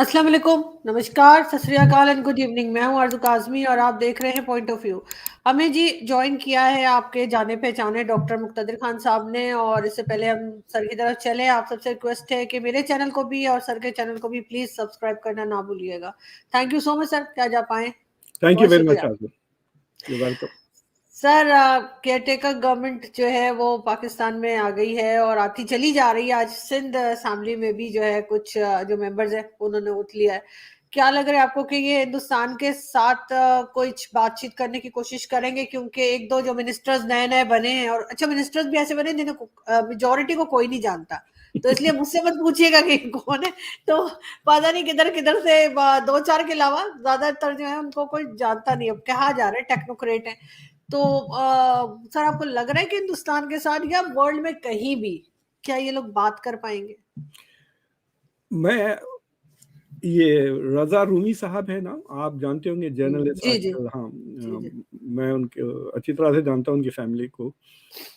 अस्सलाम वालेकुम, नमस्कार, सत श्री अकाल एंड गुड इवनिंग। मैं हूं आरज़ू काज़मी और आप देख रहे हैं पॉइंट ऑफ व्यू। हमें जी जॉइन किया है आपके जाने पहचाने डॉक्टर मुक्तदिर खान साहब ने। और इससे पहले हम सर की तरफ चले, आप सबसे रिक्वेस्ट है कि मेरे चैनल को भी और सर के चैनल को भी प्लीज़ सब्सक्राइब करना ना भूलिएगा। Thank you so much sir, क्या जा पाएँ। थैंक यू बहुत वेरी मच शुक्रिया Asif, you welcome. Sir. Caretaker government जो है वो पाकिस्तान में आ गई है और आती चली जा रही है। आज सिंध असेंबली में भी जो है कुछ जो मेंबर्स हैं उन्होंने उठ लिया है। क्या लग रहा है आपको कि ये हिंदुस्तान के साथ कुछ बातचीत करने की कोशिश करेंगे? क्योंकि एक दो जो मिनिस्टर्स नए नए बने हैं और अच्छा मिनिस्टर्स भी ऐसे बने जिन्हें मेजोरिटी को कोई नहीं जानता, तो इसलिए मुझसे मत पूछिएगा कि कौन है। तो पता नहीं किधर किधर से दो चार के अलावा ज्यादातर जो है उनको कोई जानता नहीं। अब कहा जा रहा है टेक्नोक्रेट है। तो सर आपको लग रहा है कि हिंदुस्तान के साथ या वर्ल्ड में कहीं भी क्या ये लोग बात कर पाएंगे? मैं ये रजा रूमी साहब है ना, आप जानते होंगे, जर्नलिस्ट जी जी आजकल। हाँ, जी जी। मैं उनके अच्छी तरह से जानता हूँ उनकी फैमिली को।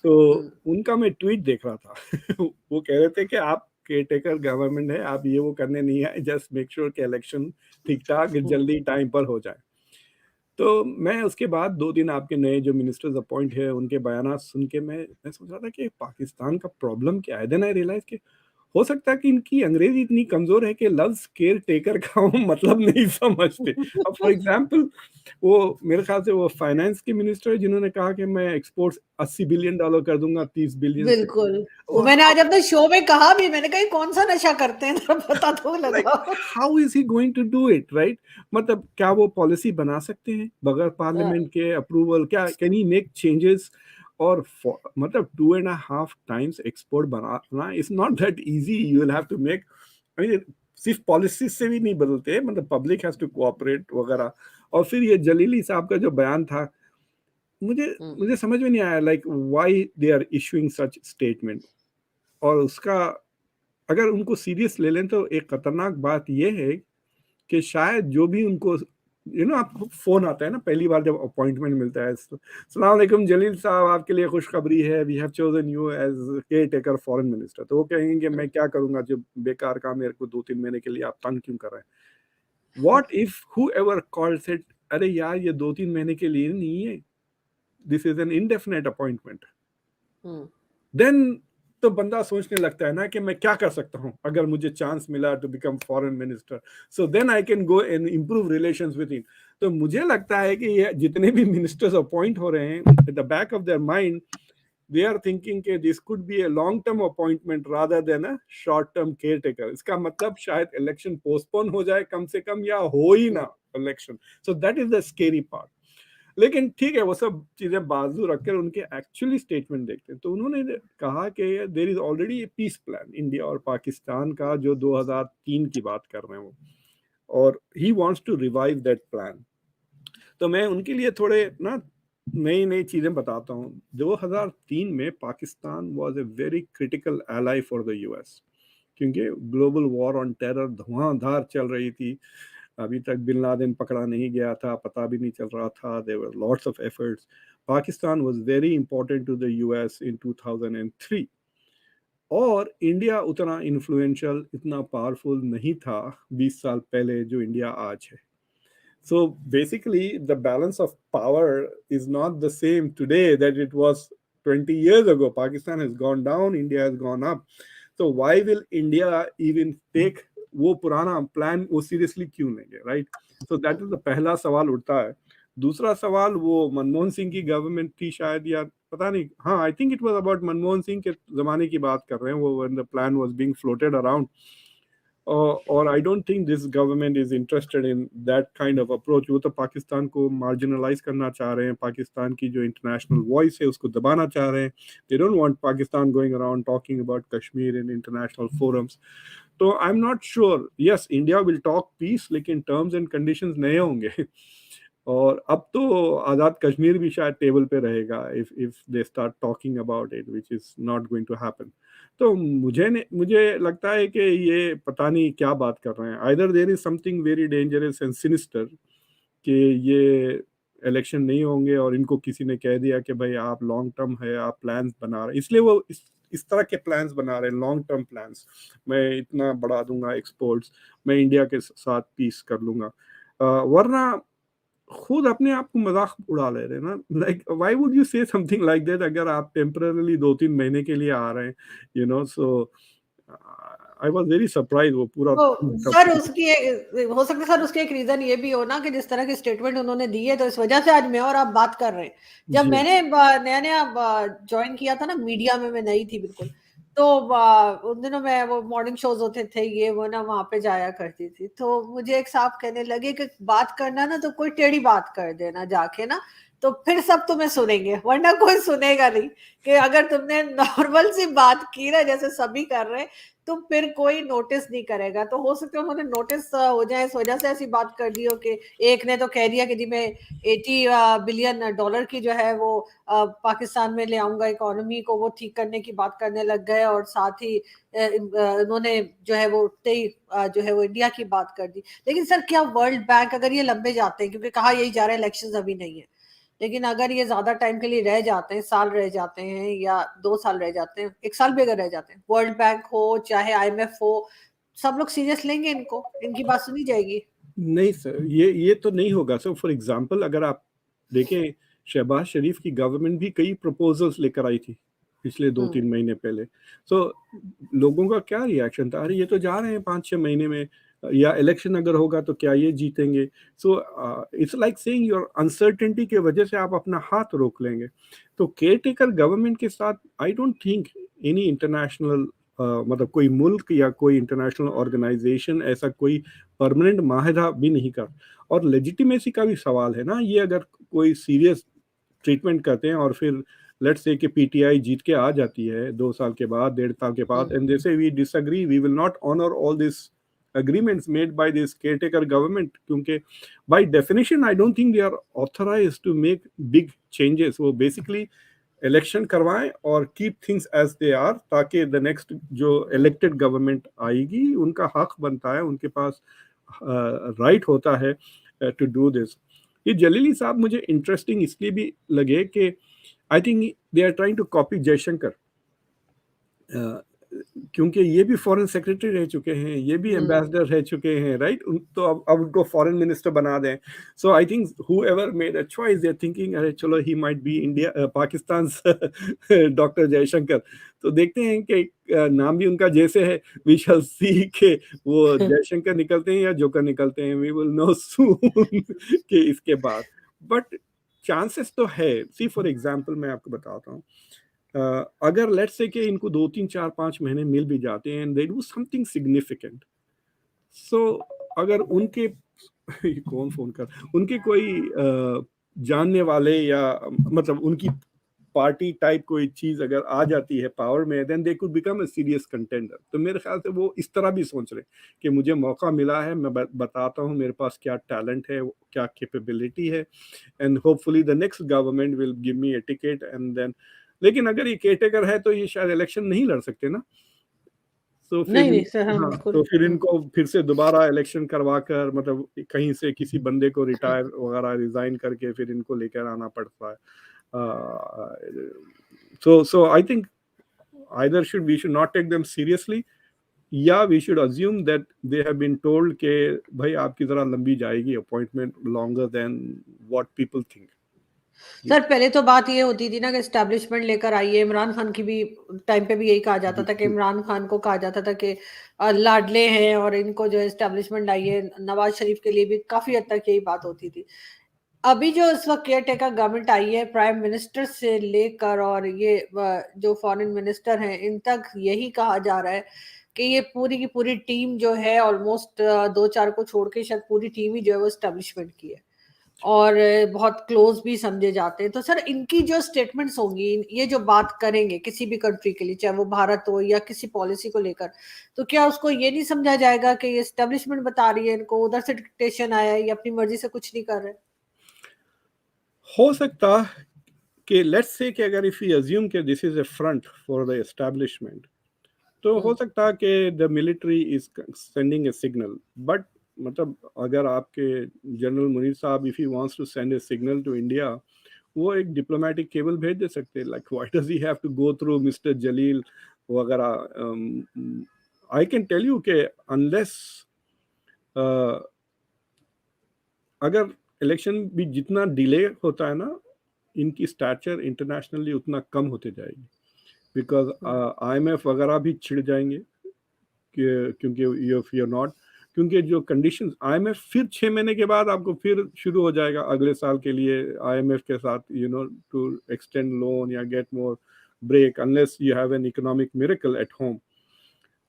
तो हम्म उनका मैं ट्वीट देख रहा था। वो कह रहे थे कि आप केयर टेकर गवर्नमेंट है, आप ये वो करने नहीं आए, जस्ट मेक श्योर कि इलेक्शन ठीक ठाक हम्म जल्दी टाइम पर हो जाए। तो मैं उसके बाद 2 दिन आपके नए जो मिनिस्टर्स अपॉइंट है उनके बयान सुन के मैं सोच रहा था कि पाकिस्तान का प्रॉब्लम क्या है। देन आई रियलाइज कि हो सकता है कि इनकी अंग्रेजी इतनी कमजोर है कि लफ्ज केयर टेकर का वो मतलब नहीं समझते। अब फॉर एग्जांपल, वो मेरे ख्याल से वो फाइनेंस के मिनिस्टर है जिन्होंने कहा कि मैं एक्सपोर्ट्स $80 बिलियन कर दूंगा 30 बिलियन से। बिल्कुल। वो और मैंने आज अपने शो में कहा भी, मैंने कहा ये कौन सा नशा करते हैं, जरा पता तो लाइक लगाओ। How is he going to do it, right? मतलब क्या वो पॉलिसी बना सकते हैं बगैर पार्लियामेंट के अप्रूवल? क्या कैन ही मेक चेंजेस? और मतलब 2.5 times एक्सपोर्ट बनाना is not that easy. You will have to make, I mean, सिर्फ पॉलिसी से भी नहीं बदलते, मतलब पब्लिक हैज टू कोऑपरेट वगैरह। और फिर ये जलीली साहब का जो बयान था, मुझे हम्म मुझे समझ में नहीं आया, like why they are issuing such statement. और उसका अगर उनको सीरियस ले लें तो एक खतरनाक बात यह है कि शायद जो भी उनको, आपको फोन आता है ना पहली बार जब अपॉइंटमेंट मिलता है, सलाम अलैकुम जलील साहब, आपके लिए खुशखबरी है, we have chosen you as caretaker foreign minister. तो वो कहेंगे कि मैं क्या करूंगा, जो बेकार काम मेरे को 2-3 महीने के लिए आप तंग क्यों कर रहे हैं? What if whoever calls it, अरे यार ये 2-3 महीने के लिए नहीं है, this is an indefinite appointment. Hmm then तो बंदा सोचने लगता है ना कि मैं क्या कर सकता हूं अगर मुझे चांस मिला to become foreign minister, so then I can go and improve relations with in. तो मुझे लगता है कि ये जितने भी मिनिस्टर्स अपॉइंट हो रहे हैं, at the back of their mind they are thinking कि this could be a long term appointment rather than a short term care taker. इसका मतलब शायद इलेक्शन पोस्टपोन हो जाए कम से कम, या हो ही ना election. So that is the scary part. लेकिन ठीक है, वो सब चीजें बाजू रखकर उनके एक्चुअली स्टेटमेंट देखते हैं। तो उन्होंने कहा कि there is already a peace plan India और पाकिस्तान का, जो 2003 की बात कर रहे हैं वो, और he wants to revive that plan. तो मैं उनके लिए थोड़े ना नई नई चीजें बताता हूँ। 2003 में Pakistan was a very critical ally for the US, क्योंकि ग्लोबल वॉर ऑन टेरर धुआंधार चल रही थी। अभी तक बिन लादेन पकड़ा नहीं गया था, पता भी नहीं चल रहा था। There were lots of efforts. Pakistan was very important to the US in 2003। और इंडिया उतना इन्फ्लुएंशियल, इतना पावरफुल नहीं था 20 साल पहले जो इंडिया आज है। So basically, the balance of power is not the same today that it was 20 years ago. Pakistan has gone down, India has gone up. So why will India even take वो पुराना plan वो seriously क्यों लेंगे, right? So that is the पहला सवाल उठता है। दूसरा सवाल, वो मनमोहन सिंह की गवर्नमेंट थी शायद, या पता नहीं, हाँ I think it was about Manmohan Singh के जमाने की बात कर रहे हैं वो, when the plan was being floated around. और I don't think this government is interested in that kind of approach. वो तो पाकिस्तान को मार्जिनलाइज करना चाह रहे हैं, पाकिस्तान की जो इंटरनेशनल वॉइस है उसको दबाना चाह रहे हैं। They don't want Pakistan going around talking about Kashmir in international forums. तो I am not sure, yes India will talk peace, लेकिन टर्म्स एंड कंडीशंस नए होंगे। और अब तो आज़ाद कश्मीर भी शायद टेबल पे रहेगा if they start talking about it, which is not going to happen. तो मुझे लगता है कि ये पता नहीं क्या बात कर रहे हैं। Either there is something very dangerous and sinister कि ये इलेक्शन नहीं होंगे और इनको किसी ने कह दिया कि भाई आप लॉन्ग टर्म है, आप प्लान्स बना रहे हैं, इसलिए वो इस तरह के प्लान्स बना रहे हैं, लॉन्ग टर्म प्लान्स, मैं इतना बढ़ा दूंगा एक्सपोर्ट्स, मैं इंडिया के साथ पीस कर लूंगा, वरना खुद अपने आप को मजाक उड़ा ले रहे हैं ना। लाइक व्हाई वुड यू से समथिंग लाइक दैट अगर आप टेम्पररीली 2-3 महीने के लिए आ रहे हैं, you know. So I was very surprise, वो पूरा तो सर उसकी हो सकता है सर उसके एक रीजन ये भी हो ना कि जिस तरह की स्टेटमेंट उन्होंने दी है, तो इस वजह से आज मैं और आप बात कर रहे हैं। जब जी मैंने नया नया ज्वाइन किया था ना मीडिया में, मैं नई थी बिल्कुल, तो उन दिनों मैं वो मॉर्निंग शोज होते थे ये वो ना, वहां पे जाया करती थी। तो मुझे एक साहब कहने लगे कि बात करना ना तो कोई टेढ़ी बात कर देना जाके ना, तो फिर सब तुम्हें सुनेंगे, वरना कोई सुनेगा नहीं। कि अगर तुमने नॉर्मल सी बात की ना जैसे सभी कर रहे हैं, तो फिर कोई नोटिस नहीं करेगा। तो हो सकता है उन्होंने नोटिस हो जाए, इस वजह से ऐसी बात कर दी हो कि एक ने तो कह दिया कि जी मैं 80 बिलियन डॉलर की जो है वो पाकिस्तान में ले आऊंगा, इकोनॉमी को वो ठीक करने की बात करने लग गए, और साथ ही उन्होंने जो है वो उठते ही जो है वो इंडिया की बात कर दी। लेकिन सर क्या वर्ल्ड बैंक अगर ये लंबे जाते हैं, क्योंकि कहा यही जा रहा है इलेक्शन अभी नहीं है, लेकिन अगर ये ज्यादा टाइम के लिए रह जाते हैं, साल रह जाते हैं या 2 साल रह जाते हैं, 1 साल भी अगर रह जाते हैं, वर्ल्ड बैंक हो चाहे IMF हो, सब लोग सीरियस लेंगे इनको, इनकी बात सुनी जाएगी? नहीं सर, ये तो नहीं होगा सर। फॉर एग्जांपल अगर आप देखें, शहबाज शरीफ की गवर्नमेंट भी कई प्रपोजल्स लेकर आई थी पिछले दो हम्म तीन महीने पहले। सो लोगों का क्या रिएक्शन था, अरे ये तो जा रहे हैं 5-6 महीने में, या इलेक्शन अगर होगा तो क्या ये जीतेंगे। So it's like saying your uncertainty की वजह से आप अपना हाथ रोक लेंगे। तो केयर टेकर गवर्नमेंट के साथ आई डोंट थिंक एनी इंटरनेशनल मतलब कोई मुल्क या कोई इंटरनेशनल ऑर्गेनाइजेशन ऐसा कोई परमानेंट माहिदा भी नहीं कर। और लेजिटिमेसी का भी सवाल है ना, ये अगर कोई सीरियस ट्रीटमेंट करते हैं और फिर लेट्स से कि पीटीआई जीत के आ जाती है 2 साल के बाद, 1.5 साल के बाद, हम्म and they say we disagree, we will not honour all this agreements made by this caretaker government, क्योंकि by definition I don't think they are authorized to make big changes। वो basically इलेक्शन करवाएं और keep things as they are, ताकि the next जो elected government आएगी उनका हक बनता है, उनके पास राइट होता है टू डू दिस। ये जलीली साहब मुझे इंटरेस्टिंग इसलिए भी लगे कि I think they are trying to copy Jaishankar, क्योंकि ये भी फॉरेन सेक्रेटरी रह चुके हैं, ये भी एम्बेसडर रह चुके हैं, राइट। तो अब उनको फॉरेन मिनिस्टर बना दें। So I think whoever made a choice they are thinking अरे चलो he might be India Pakistan doctor Jaishankar. तो देखते हैं कि नाम भी उनका जैसे है, वी शैल सी के वो जयशंकर निकलते हैं या जोकर निकलते हैं, वी विल नो सून कि इसके बाद। बट चांसेस तो है। सी फॉर एग्जांपल मैं आपको बताता हूँ, अगर लेट्स से कि इनको 2-3-4-5 महीने मिल भी जाते हैं and they do something significant, so अगर उनके कौन फोन कर, उनके कोई जानने वाले या मतलब उनकी पार्टी टाइप कोई चीज अगर आ जाती है पावर में, then they could become a serious contender. तो मेरे ख्याल से वो इस तरह भी सोच रहे हैं कि मुझे मौका मिला है, मैं बताता हूँ मेरे पास क्या टैलेंट है, क्या कैपेबिलिटी है, and hopefully the next government will give me a ticket and then. लेकिन अगर ये केयरटेकर है तो ये शायद इलेक्शन नहीं लड़ सकते ना। तो फिर नहीं नहीं सर, हाँ हाँ, बिल्कुल। तो फिर इनको फिर से दोबारा इलेक्शन करवा कर, मतलब कहीं से किसी बंदे को रिटायर वगैरह रिजाइन करके फिर इनको लेकर आना पड़ता है। so I think either we should not take them seriously, या we should assume that they have been told कि भाई आपकी जरा लंबी जाएगी appointment, longer than what people think. Sir पहले तो बात ये होती थी ना कि एस्टेब्लिशमेंट लेकर आइए, इमरान खान की भी टाइम पे भी यही कहा जाता था कि इमरान खान को कहा जाता था कि लाडले हैं और इनको जो एस्टेब्लिशमेंट लाइए। नवाज शरीफ के लिए भी काफी हद तक यही बात होती थी। अभी जो इस वक्त केयर टेकर गवर्नमेंट आई है, प्राइम मिनिस्टर से लेकर और ये जो फॉरेन मिनिस्टर हैं, इन तक यही कहा जा रहा है कि ये पूरी की पूरी टीम जो है, ऑलमोस्ट 2-4 को छोड़ के शायद पूरी टीम ही जो है वो एस्टेब्लिशमेंट की है, और बहुत क्लोज भी समझे जाते हैं। तो सर इनकी जो स्टेटमेंट्स होंगी, ये जो बात करेंगे किसी भी कंट्री के लिए, चाहे वो भारत हो या किसी पॉलिसी को लेकर, तो क्या उसको ये नहीं समझा जाएगा कि ये एस्टेब्लिशमेंट बता रही है इनको, उधर से डिक्टेशन आया है, ये अपनी मर्जी से कुछ नहीं कर रहे? हो सकता कि लेट्स से कि अगर इफ यू अज्यूम कि this is a front for the establishment, तो हो सकता कि the military is sending a signal. But मतलब अगर आपके जनरल मुनीर साहब if he wants to send a signal to India, वो एक डिप्लोमेटिक केबल भेज दे सकते हैं, like why does he have to go through mister Jalil वगैरह। आई कैन टेल यू के अनलेस अगर इलेक्शन भी जितना डिले होता है ना, इनकी स्टैचर इंटरनेशनली उतना कम होते जाएगी, बिकॉज IMF वगैरह भी छिड़ जाएंगे क्योंकि यू नॉट, क्योंकि जो कंडीशंस IMF फिर 6 महीने के बाद आपको फिर शुरू हो जाएगा अगले साल के लिए IMF के साथ, टू एक्सटेंड लोन या get more break, unless you have an economic miracle at home.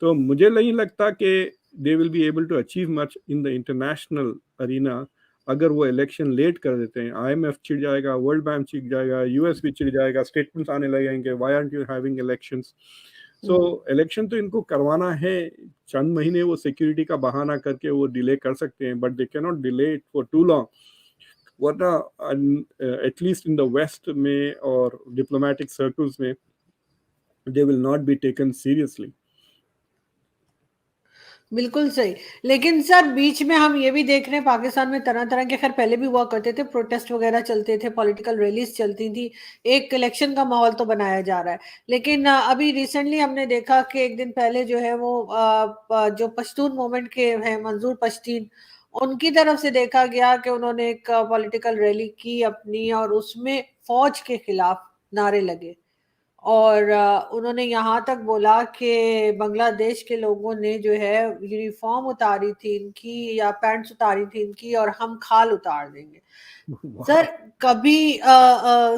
तो मुझे नहीं लगता कि they will be able to achieve much in the international arena अगर वो इलेक्शन लेट कर देते हैं। IMF चिढ़ जाएगा, वर्ल्ड बैंक चिढ़ जाएगा, US भी चिढ़ जाएगा, स्टेटमेंट्स आने लगेंगे, why aren't you having elections. So election तो इनको करवाना है, चंद महीने वो सिक्योरिटी का बहाना करके वो डिले कर सकते हैं, but they can not delay it for too long, वरना एटलीस्ट इन द वेस्ट में और डिप्लोमेटिक सर्कल्स में they will not be taken seriously. बिल्कुल सही। लेकिन सर बीच में हम ये भी देख रहे हैं पाकिस्तान में तरह तरह के, खैर पहले भी हुआ करते थे, प्रोटेस्ट वगैरह चलते थे, पॉलिटिकल रैलीज चलती थी, एक इलेक्शन का माहौल तो बनाया जा रहा है। लेकिन अभी रिसेंटली हमने देखा कि एक दिन पहले जो है वो जो पश्तून मूवमेंट के हैं मंजूर पश्तीन, उनकी तरफ से देखा गया कि उन्होंने एक पॉलिटिकल रैली की अपनी, और उसमें फौज के खिलाफ नारे लगे, और उन्होंने यहाँ तक बोला कि बांग्लादेश के लोगों ने जो है यूनिफॉर्म उतारी थी इनकी, या पैंट्स उतारी थी इनकी, और हम खाल उतार देंगे। सर कभी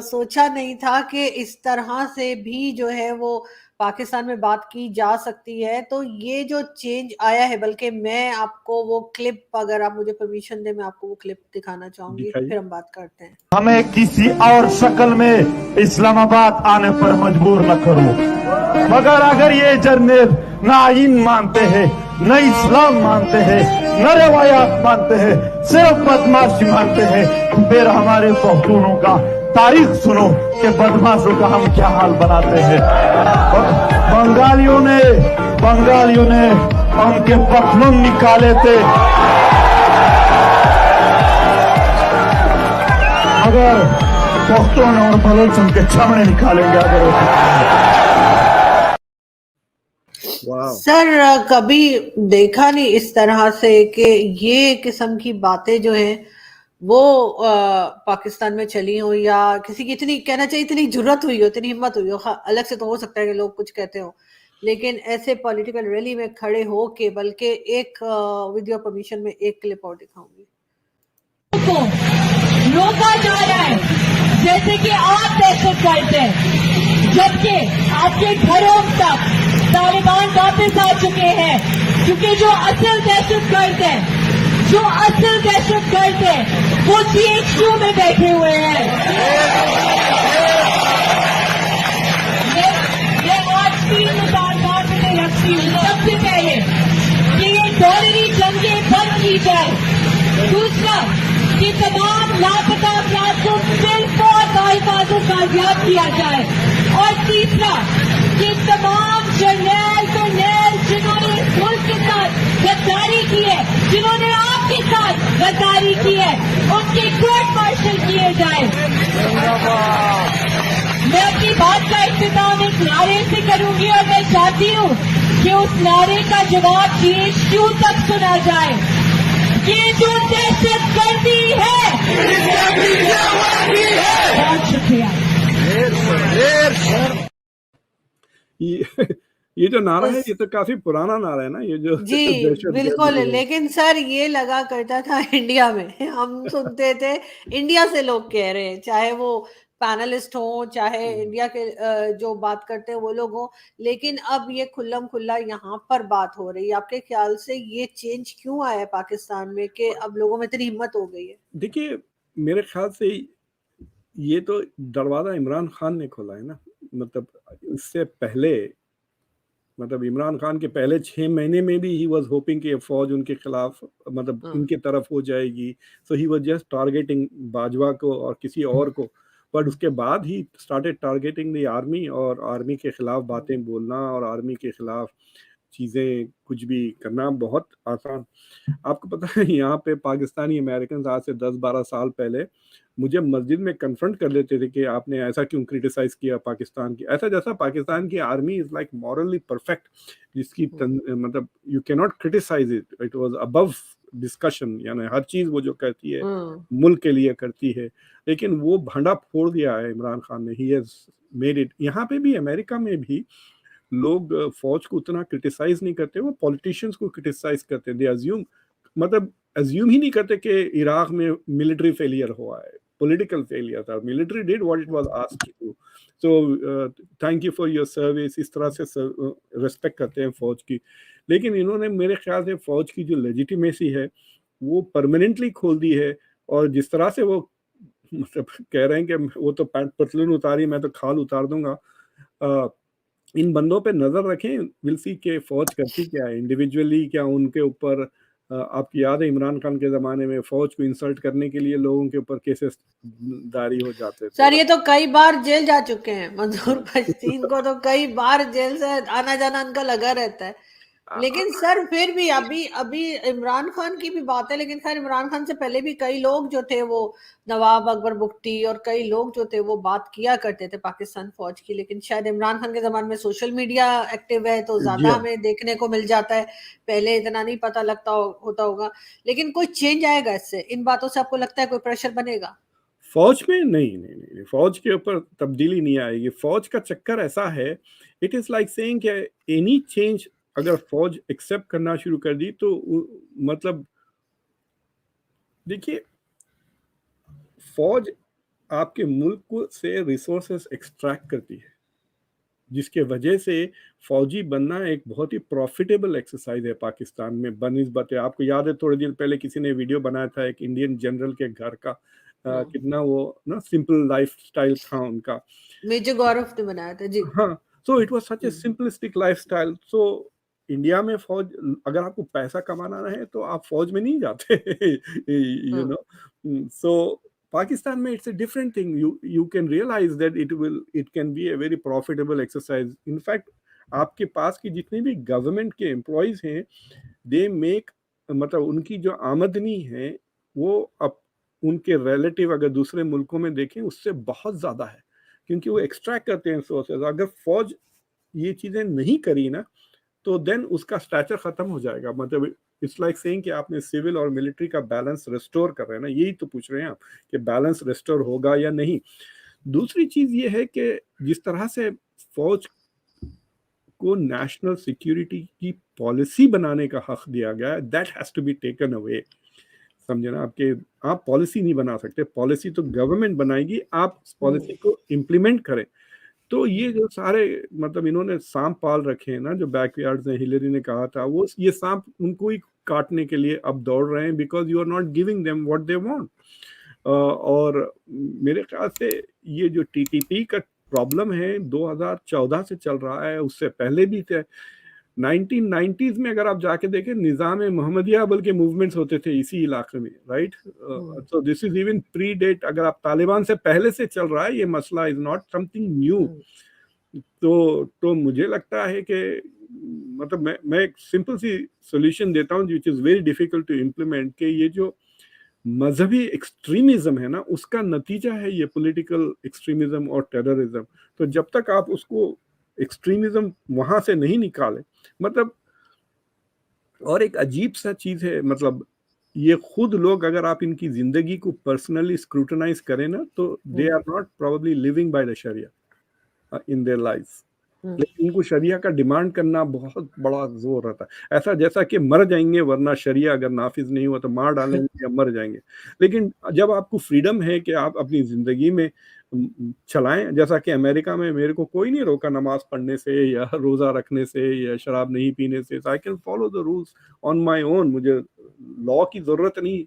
सोचा नहीं था कि इस तरह से भी जो है वो पाकिस्तान में बात की जा सकती है। तो ये जो चेंज आया है, बल्कि मैं आपको वो क्लिप, अगर आप मुझे परमिशन दे, मैं आपको वो क्लिप दिखाना चाहूंगी, फिर हम बात करते हैं। हमें किसी और शक्ल में इस्लामाबाद आने पर मजबूर न करो, मगर अगर ये जर्नल न आईन मानते हैं, न इस्लाम मानते हैं, न रवायात मानते हैं, सिर्फ बदमाशी मानते हैं, फिर हमारे पख्तूनों का तारीख सुनो कि बदमाशों का हम क्या हाल बनाते हैं। बंगालियों ने उनके पख्तून निकाले थे, अगर पख्तून और बलोच उनके चमड़े निकालेंगे अगर सर कभी देखा नहीं इस तरह से कि ये किस्म की बातें जो हैं वो पाकिस्तान में चली हो, या किसी की इतनी, कहना चाहिए इतनी जुर्रत हुई हो, इतनी हिम्मत हुई हो। अलग से तो हो सकता है कि लोग कुछ कहते हो, लेकिन ऐसे पॉलिटिकल रैली में खड़े हो के, बल्कि एक विद योर परमिशन में एक क्लिप और दिखाऊंगी। रोका जा रहा है जैसे कि आप दहशत करते हैं, जबकि आपके घरों तक तालिबान वापस आ चुके हैं, क्योंकि जो असल दहशतगर्द है वो CHQ में बैठे हुए हैं। मैं आज 3 मुतालबात में रखती हूँ। सबसे पहले कि ये डॉलरी जंगें बंद की जाए, दूसरा कि तमाम लापता अफराद को सिर्फ और बाहिफाजत कामयाब किया जाए, और तीसरा कि तमाम जर्नैल जिन्होंने इस मुल्क के साथ गद्दारी की है, जिन्होंने आपके साथ गद्दारी की है, उनके कोर्ट मार्शल किए जाए। मैं अपनी बात का इख्तिताम एक नारे से करूंगी, और मैं चाहती हूँ कि उस नारे का जवाब CHQ तक सुना जाए। ये जो दहशतगर्दी है, बहुत शुक्रिया। ये जो नारा है ये तो काफी पुराना नारा है ना, ये जो जी बिल्कुल। लेकिन सर ये लगा करता था इंडिया में, हम सुनते थे, इंडिया से लोग कह रहे हैं, चाहे वो पैनलिस्ट हो, चाहे इंडिया के जो बात करते हैं वो लोग हो, लेकिन अब ये खुल्लम खुल्ला यहाँ पर बात हो रही है। आपके ख्याल से ये चेंज क्यों आया है पाकिस्तान में कि अब लोगों में इतनी हिम्मत हो गई है? देखिए मेरे ख्याल से ये तो दरवाजा इमरान खान ने खोला है ना, मतलब इससे पहले, मतलब इमरान खान के पहले 6 महीने में भी ही वाज होपिंग कि फौज उनके खिलाफ, मतलब इनके तरफ हो जाएगी, so he was just targeting Bajwa को और किसी और को, बट उसके बाद he started targeting the army, और आर्मी के खिलाफ बातें बोलना और आर्मी के खिलाफ चीज़ें कुछ भी करना बहुत आसान। आपको पता है यहाँ पे पाकिस्तानी अमेरिकन आज से 10-12 साल पहले मुझे मस्जिद में कन्फ्रंट कर लेते थे कि आपने ऐसा क्यों क्रिटिसाइज किया पाकिस्तान की, ऐसा जैसा पाकिस्तान की army is like morally perfect, जिसकी मतलब you can not criticise it, it was above discussion, यानी हर चीज वो जो करती है मुल्क के लिए करती है। लेकिन वो भंडा फोड़ दिया है इमरान खान ने, ही हैज मेड इट। यहाँ पे भी अमेरिका में भी लोग फौज को उतना क्रिटिसाइज नहीं करते, वो पॉलिटिशियंस को क्रिटिसाइज करते हैं। दे अज्यूम, मतलब अज्यूम ही नहीं करते कि इराक में मिलिट्री फेलियर हुआ है, पॉलिटिकल फेलियर था, military did what it was asked to do, so thank you for your service, इस तरह से रेस्पेक्ट करते हैं फौज की। लेकिन इन्होंने मेरे ख्याल से फौज की जो लेजिटिमेसी है वो परमानेंटली खोल दी है। और जिस तरह से वो मतलब कह रहे हैं कि वो तो पैंट पतलून उतारी, मैं तो खाल उतार दूंगा, इन बंदों पे नजर रखें, विल सी के फौज करती क्या है इंडिविजुअली, क्या उनके ऊपर आपकी याद है इमरान खान के जमाने में फौज को इंसल्ट करने के लिए लोगों के ऊपर केसेस जारी हो जाते थे। सर ये तो कई बार जेल जा चुके हैं, मंजूर पश्तीन को तो कई बार जेल से आना जाना उनका लगा रहता है। लेकिन सर फिर भी अभी इमरान खान की भी बात है, लेकिन खैर इमरान खान से पहले भी कई लोग जो थे, वो नवाब अकबर बुख्ती और कई लोग जो थे वो बात किया करते थे पाकिस्तान फौज की। लेकिन शायद इमरान खान के जमाने में सोशल मीडिया एक्टिव है तो ज्यादा हमें देखने को मिल जाता है, पहले इतना नहीं पता लगता होता होगा। लेकिन कोई चेंज आएगा इससे, इन बातों से आपको लगता है कोई प्रेशर बनेगा फौज में? नहीं, फौज के ऊपर तब्दीली नहीं आएगी। फौज का चक्कर ऐसा है, इट इज लाइक सेइंग कि एनी चेंज अगर फौज एक्सेप्ट करना शुरू कर दी तो मतलब देखिए, फौज आपके मुल्क को से रिसोर्सेस एक्सट्रैक्ट करती है, जिसके वजह से फौजी बनना एक बहुत ही प्रॉफिटेबल एक्सरसाइज है पाकिस्तान में बनिस्बत। आपको याद है थोड़े दिन पहले किसी ने वीडियो बनाया था एक इंडियन जनरल के घर का, कितना वो ना सिंपल लाइफस्टाइल था उनका, मेजर गौरव ने बनाया था जी। हाँ, so it was such A simplistic lifestyle. So India में फौज, अगर आपको पैसा कमाना है तो आप फौज में नहीं जाते यू नो। सो पाकिस्तान में it's a different thing. You can realize that it can be a very profitable exercise. In fact, आपके पास की जितने भी गवर्नमेंट के एम्प्लॉयज हैं, दे मेक, मतलब उनकी जो आमदनी है वो अब उनके रिलेटिव अगर दूसरे मुल्कों में देखें उससे बहुत ज़्यादा है, क्योंकि वो एक्सट्रैक्ट करते हैं सोर्सेज। अगर फौज ये चीज़ें नहीं करी ना तो देन उसका स्टैचर खत्म हो जाएगा। मतलब इट्स लाइक सेइंग कि आपने सिविल और मिलिट्री का बैलेंस रिस्टोर कर रहे हैं ना, यही तो पूछ रहे हैं आप कि बैलेंस रिस्टोर होगा या नहीं। दूसरी चीज ये है कि जिस तरह से फौज को नेशनल सिक्योरिटी की पॉलिसी बनाने का हक दिया गया है, that has to be taken away. समझे ना, आप पॉलिसी नहीं बना सकते, पॉलिसी तो गवर्नमेंट बनाएगी, आप पॉलिसी को इम्प्लीमेंट करें। तो ये जो सारे मतलब इन्होंने सांप पाल रखे हैं ना, जो बैकयार्ड्स हैं, हिलरी ने कहा था, वो ये सांप उनको ही काटने के लिए अब दौड़ रहे हैं, because you are not giving them what they want. और मेरे ख्याल से ये जो टीटीपी का प्रॉब्लम है 2014 से चल रहा है, उससे पहले भी थे। 1990s में अगर आप जाके देखें, निज़ाम मोहम्मदिया बल्कि मूवमेंट्स होते थे इसी इलाके में, right. So this is even predate, अगर आप तालिबान से पहले से चल रहा है ये मसला, इज नॉट समथिंग न्यू। तो मुझे लगता है कि मतलब मैं एक सिंपल सी सोल्यूशन देता हूँ which is very difficult to implement, कि ये जो मजहबी एक्सट्रीमिज्म है ना, उसका नतीजा है ये पॉलिटिकल एक्सट्रीमिज्म और टेररिज्म। तो जब तक आप उसको एक्सट्रीमिज्म वहां से नहीं निकाले, मतलब और एक अजीब सा चीज है, मतलब ये खुद लोग अगर आप इनकी जिंदगी को पर्सनली स्क्रूटनाइज करें ना, तो they are not probably living by the sharia in their life. लेकिन इनको शरिया का डिमांड करना बहुत बड़ा जोर रहता है, ऐसा जैसा कि मर जाएंगे वरना शरिया अगर नाफिज नहीं हुआ तो मार डालेंगे या मर जाएंगे। लेकिन जब आपको फ्रीडम है कि आप अपनी जिंदगी में चलाएं, जैसा कि अमेरिका में मेरे को कोई नहीं रोका नमाज पढ़ने से या रोजा रखने से या शराब नहीं पीने से, I can follow the rules on my own, मुझे लॉ की जरूरत नहीं।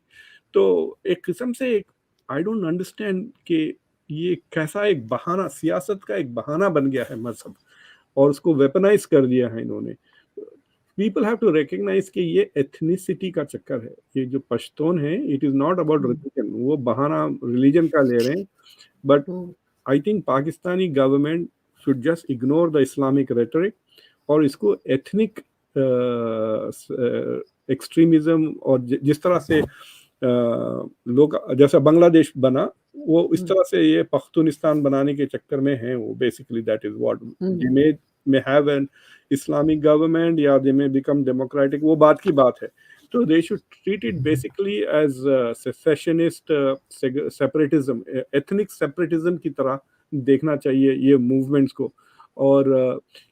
तो एक किस्म से एक आई डोंट अंडरस्टैंड कि ये कैसा एक बहाना, सियासत का एक बहाना बन गया है मजहब, और उसको वेपनाइज कर दिया है इन्होंने। पीपल हैव टू रिकग्नाइज कि ये एथनिसिटी का चक्कर है। ये जो पश्तून है, it is not about religion, वो बहाना रिलीजन का ले रहे हैं। But I think Pakistani government should just ignore the Islamic rhetoric और इसको एथनिक एक्सट्रीमिज्म और जिस तरह से लोग, जैसा बांग्लादेश बना, वो इस तरह से ये पख्तूनिस्तान बनाने के चक्कर में हैं वो। Basically that is what they may have an Islamic government या they may become democratic, वो बात की बात है। तो they should treat it basically as secessionist separatism, ethnic separatism की तरह देखना चाहिए ये मूवमेंट्स को। और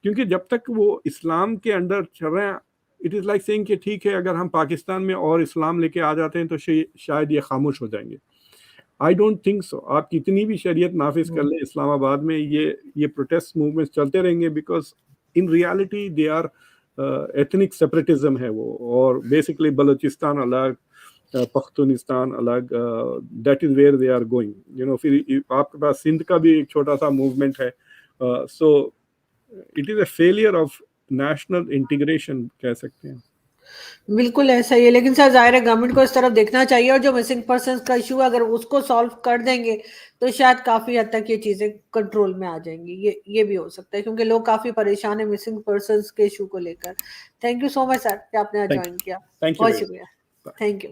क्योंकि जब तक वो इस्लाम के अंडर चल रहे हैं, इट इज़ लाइक सेइंग कि ठीक है, अगर हम पाकिस्तान में और इस्लाम लेके आ जाते हैं तो शायद ये खामोश हो जाएंगे। आई डोंट थिंक सो। आप कितनी भी शरीयत नाफिज कर ले इस्लामाबाद में, ये प्रोटेस्ट मूवमेंट्स चलते रहेंगे, because in reality they are ethnic separatism है वो। और बेसिकली बलूचिस्तान अलग, पख्तूनिस्तान अलग, that is where they are going, you know. फिर आपके पास सिंध का भी एक छोटा सा मूवमेंट है। So it is a failure of national integration कह सकते हैं। बिल्कुल ऐसा ही है, लेकिन सर जाहिर है गवर्नमेंट को इस तरफ देखना चाहिए, और जो मिसिंग पर्संस का इशू अगर उसको सॉल्व कर देंगे तो शायद काफी हद तक ये चीजें कंट्रोल में आ जाएंगी। ये भी हो सकता है, क्योंकि लोग काफी परेशान है मिसिंग पर्संस के इशू को लेकर। Thank you so much sir कि आपने ज्वाइन किया। थैंक यू, बहुत शुक्रिया। Thank you.